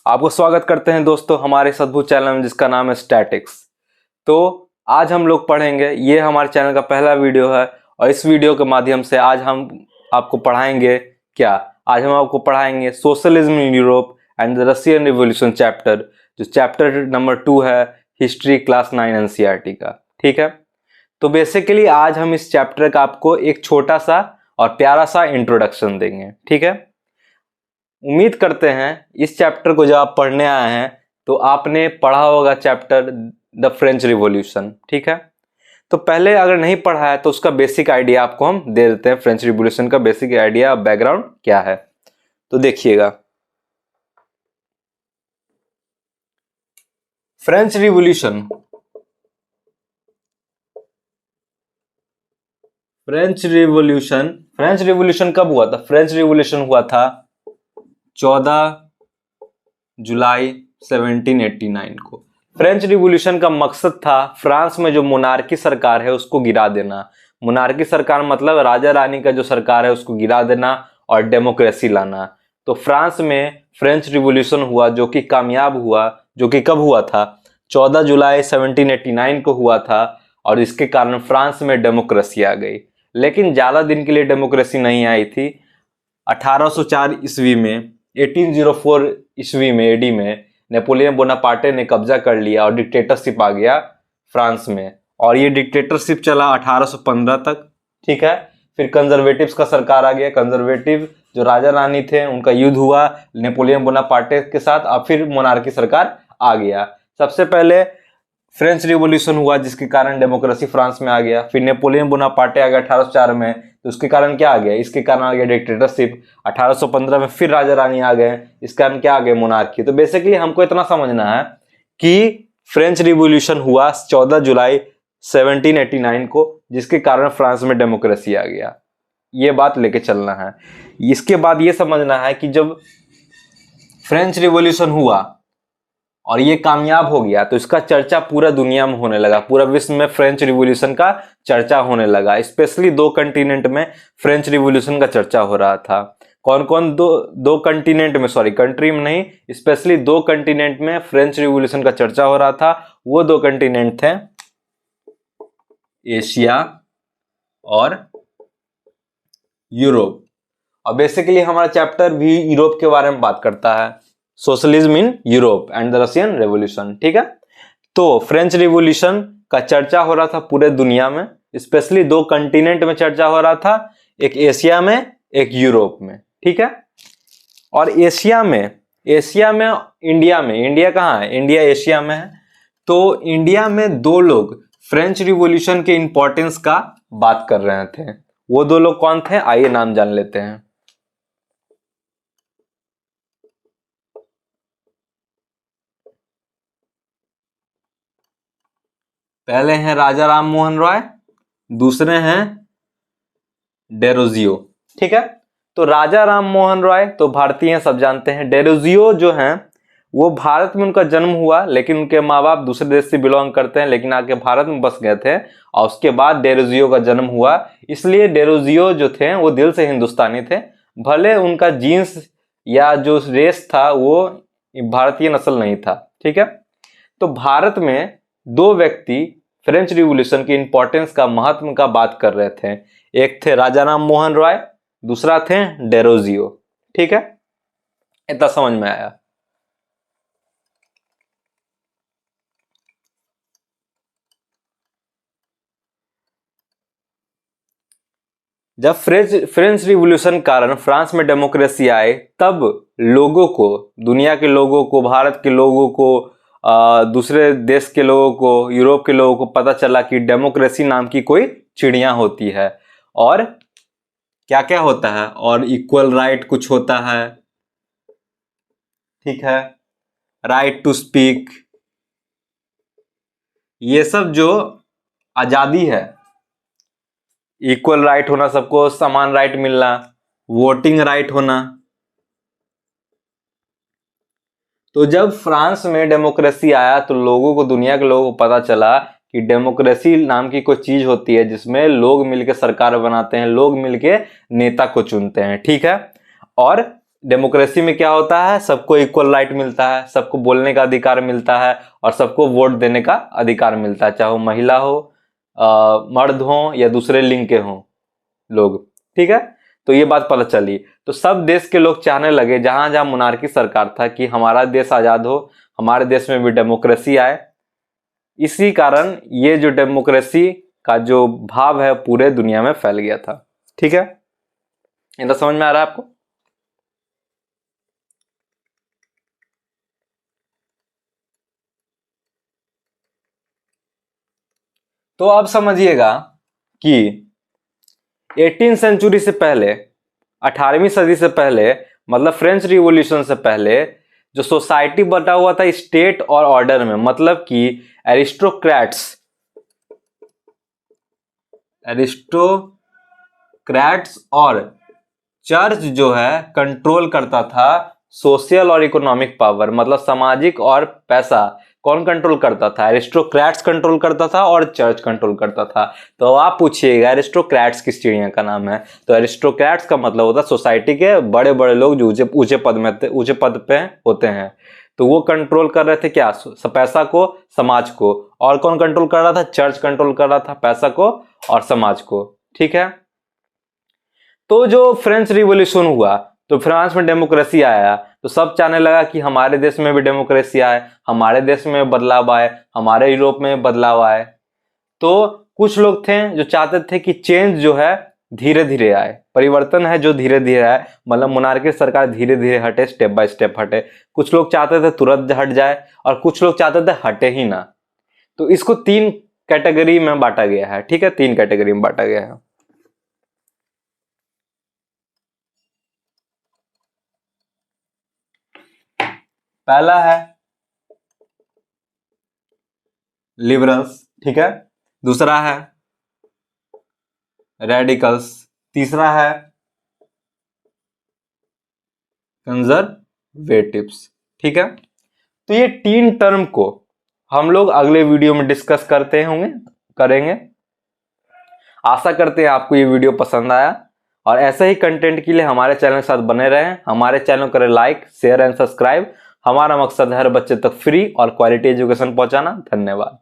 आपको स्वागत करते हैं दोस्तों हमारे इस अद्भुत चैनल में जिसका नाम है स्टैटिक्स। तो आज हम लोग पढ़ेंगे, ये हमारे चैनल का पहला वीडियो है और इस वीडियो के माध्यम से आज हम आपको पढ़ाएंगे क्या। आज हम आपको पढ़ाएंगे socialism in Europe and the Russian revolution chapter, जो चैप्टर नंबर 2 है हिस्ट्री क्लास 9 एनसीईआरटी का। ठीक है, तो बेसिकली आज हम इस चैप्टर का आपको एक छोटा सा और प्यारा सा इंट्रोडक्शन देंगे। ठीक है, उम्मीद करते हैं इस चैप्टर को जब आप पढ़ने आए हैं तो आपने पढ़ा होगा चैप्टर द फ्रेंच रिवॉल्यूशन। ठीक है, तो पहले अगर नहीं पढ़ा है तो उसका बेसिक आइडिया आपको हम दे देते हैं। फ्रेंच रिवॉल्यूशन का बेसिक आइडिया, बैकग्राउंड क्या है, तो देखिएगा। फ्रेंच रिवॉल्यूशन फ्रेंच रिवॉल्यूशन कब हुआ था? फ्रेंच रिवॉल्यूशन हुआ था 14 जुलाई 1789 को। फ्रेंच रिवॉल्यूशन का मकसद था फ्रांस में जो मोनार्की सरकार है उसको गिरा देना। मोनार्की सरकार मतलब राजा रानी का जो सरकार है उसको गिरा देना और डेमोक्रेसी लाना। तो फ्रांस में फ्रेंच रिवॉल्यूशन हुआ जो कि कामयाब हुआ, जो कि कब हुआ था? 14 जुलाई 1789 को हुआ था और इसके कारण फ्रांस में डेमोक्रेसी आ गई। लेकिन ज़्यादा दिन के लिए डेमोक्रेसी नहीं आई थी। 1804 ईस्वी में 1804 ईस्वी में एडी में नेपोलियन बोनापार्टे ने कब्जा कर लिया और डिक्टेटरशिप आ गया फ्रांस में, और ये डिक्टेटरशिप चला 1815 तक। ठीक है, फिर कंजर्वेटिव्स का सरकार आ गया। कंजर्वेटिव जो राजा रानी थे उनका युद्ध हुआ नेपोलियन बोनापार्टे के साथ, और फिर मोनार्की सरकार आ गया। सबसे पहले फ्रेंच रिवॉल्यूशन हुआ जिसके कारण डेमोक्रेसी फ्रांस में आ गया। फिर नेपोलियन बोनापार्टे आ गया 1804 में, तो उसके कारण क्या आ गया? इसके कारण आ गया डिक्टेटरशिप। 1815 में फिर राजा रानी आ गए, इस कारण क्या आ गया? मोनार्की। तो बेसिकली हमको इतना समझना है कि फ्रेंच रिवॉल्यूशन हुआ 14 जुलाई 1789 को, जिसके कारण फ्रांस में डेमोक्रेसी आ गया। ये बात लेके चलना है। इसके बाद ये समझना है कि जब फ्रेंच रिवॉल्यूशन हुआ और ये कामयाब हो गया तो इसका चर्चा पूरा दुनिया में होने लगा, पूरा विश्व में फ्रेंच रिवॉल्यूशन का चर्चा होने लगा। स्पेशली दो कंटिनेंट में फ्रेंच रिवॉल्यूशन का चर्चा हो रहा था। कौन कौन? दो कंटिनेंट में, सॉरी कंट्री में नहीं, स्पेशली दो कंटिनेंट में फ्रेंच रिवॉल्यूशन का चर्चा हो रहा था। वो दो कंटिनेंट थे एशिया और यूरोप। और बेसिकली हमारा चैप्टर भी यूरोप के बारे में बात करता है, socialism in Europe and the Russian revolution. ठीक है, तो फ्रेंच रिवॉल्यूशन का चर्चा हो रहा था पूरे दुनिया में, स्पेशली दो कंटिनेंट में चर्चा हो रहा था, एक एशिया में एक यूरोप में। ठीक है, और एशिया में इंडिया कहाँ है? इंडिया एशिया में है। तो इंडिया में दो लोग फ्रेंच रिवॉल्यूशन के इंपॉर्टेंस का बात कर रहे थे। वो दो लोग कौन थे? आइए नाम जान लेते हैं। पहले हैं राजा राम मोहन रॉय, दूसरे हैं डेरोजियो। ठीक है, तो राजा राम मोहन रॉय तो भारतीय हैं, सब जानते हैं। डेरोजियो जो हैं वो भारत में उनका जन्म हुआ, लेकिन उनके माँ बाप दूसरे देश से बिलोंग करते हैं, लेकिन आके भारत में बस गए थे और उसके बाद डेरोजियो का जन्म हुआ। इसलिए डेरोजियो जो थे वो दिल से हिंदुस्तानी थे, भले उनका जीन्स या जो रेस था वो भारतीय नस्ल नहीं था। ठीक है, तो भारत में दो व्यक्ति फ्रेंच रिवॉल्यूशन की इंपॉर्टेंस का, महत्व का बात कर रहे थे। एक थे राजा राम मोहन रॉय, दूसरा थे डेरोजियो। ठीक है, इतना समझ में आया। जब फ्रेंच रिवॉल्यूशन कारण फ्रांस में डेमोक्रेसी आए तब लोगों को, दुनिया के लोगों को, भारत के लोगों को, दूसरे देश के लोगों को, यूरोप के लोगों को पता चला कि डेमोक्रेसी नाम की कोई चिड़िया होती है और क्या क्या होता है, और इक्वल राइट कुछ होता है। ठीक है, राइट टू स्पीक, ये सब जो आजादी है, इक्वल राइट होना, सबको समान राइट मिलना, वोटिंग राइट होना। तो जब फ्रांस में डेमोक्रेसी आया तो लोगों को, दुनिया के लोगों को पता चला कि डेमोक्रेसी नाम की कोई चीज होती है जिसमें लोग मिलकर सरकार बनाते हैं, लोग मिलकर नेता को चुनते हैं। ठीक है, और डेमोक्रेसी में क्या होता है, सबको इक्वल राइट मिलता है, सबको बोलने का अधिकार मिलता है और सबको वोट देने का अधिकार मिलता है, चाहे वो महिला हो, मर्द हो या दूसरे लिंग के हों लोग। ठीक है, तो ये बात पता चली। तो सब देश के लोग चाहने लगे, जहां जहां मोनार्की सरकार था, कि हमारा देश आजाद हो, हमारे देश में भी डेमोक्रेसी आए। इसी कारण ये जो डेमोक्रेसी का जो भाव है पूरे दुनिया में फैल गया था। ठीक है, इतना समझ में आ रहा है आपको? तो अब समझिएगा कि 18वीं सेंचुरी से पहले, 18वीं सदी से पहले, मतलब फ्रेंच रिवॉल्यूशन से पहले, जो सोसाइटी बटा हुआ था स्टेट और ऑर्डर में, मतलब कि एरिस्टोक्रेट्स और चर्च जो है कंट्रोल करता था सोशल और इकोनॉमिक पावर, मतलब सामाजिक और पैसा कौन कंट्रोल करता था? एरिस्टोक्रेट्स कंट्रोल करता था और चर्च कंट्रोल करता था। तो आप पूछिएगा एरिस्टोक्रेट्स किस चिड़िया का नाम है? तो एरिस्टोक्रेट्स का मतलब होता है सोसाइटी के बड़े बड़े लोग जो ऊंचे पद पे होते हैं। तो वो कंट्रोल कर रहे थे क्या? पैसा को, समाज को। और कौन कंट्रोल कर रहा था? चर्च कंट्रोल कर रहा था पैसा को और समाज को। ठीक है, तो जो फ्रेंच रिवॉल्यूशन हुआ तो फ्रांस में डेमोक्रेसी आया, तो सब चाहने लगा कि हमारे देश में भी डेमोक्रेसी आए, हमारे देश में बदलाव आए, हमारे यूरोप में बदलाव आए। तो कुछ लोग थे जो चाहते थे कि चेंज जो है धीरे धीरे आए, परिवर्तन है जो धीरे धीरे आए, मतलब मोनार्की सरकार धीरे धीरे हटे, स्टेप बाय स्टेप हटे। कुछ लोग चाहते थे तुरंत हट जाए और कुछ लोग चाहते थे हटे ही ना। तो इसको 3 कैटेगरी में बांटा गया है। ठीक है, 3 कैटेगरी में बांटा गया है। पहला है लिबरल्स, ठीक है, दूसरा है रेडिकल्स, तीसरा है कंजर्वेटिव्स। ठीक है, तो ये 3 टर्म को हम लोग अगले वीडियो में डिस्कस करेंगे। आशा करते हैं आपको ये वीडियो पसंद आया और ऐसे ही कंटेंट के लिए हमारे चैनल के साथ बने रहें। हमारे चैनल को करें लाइक, शेयर एंड सब्सक्राइब। हमारा मकसद है हर बच्चे तक फ्री और क्वालिटी एजुकेशन पहुंचाना। धन्यवाद।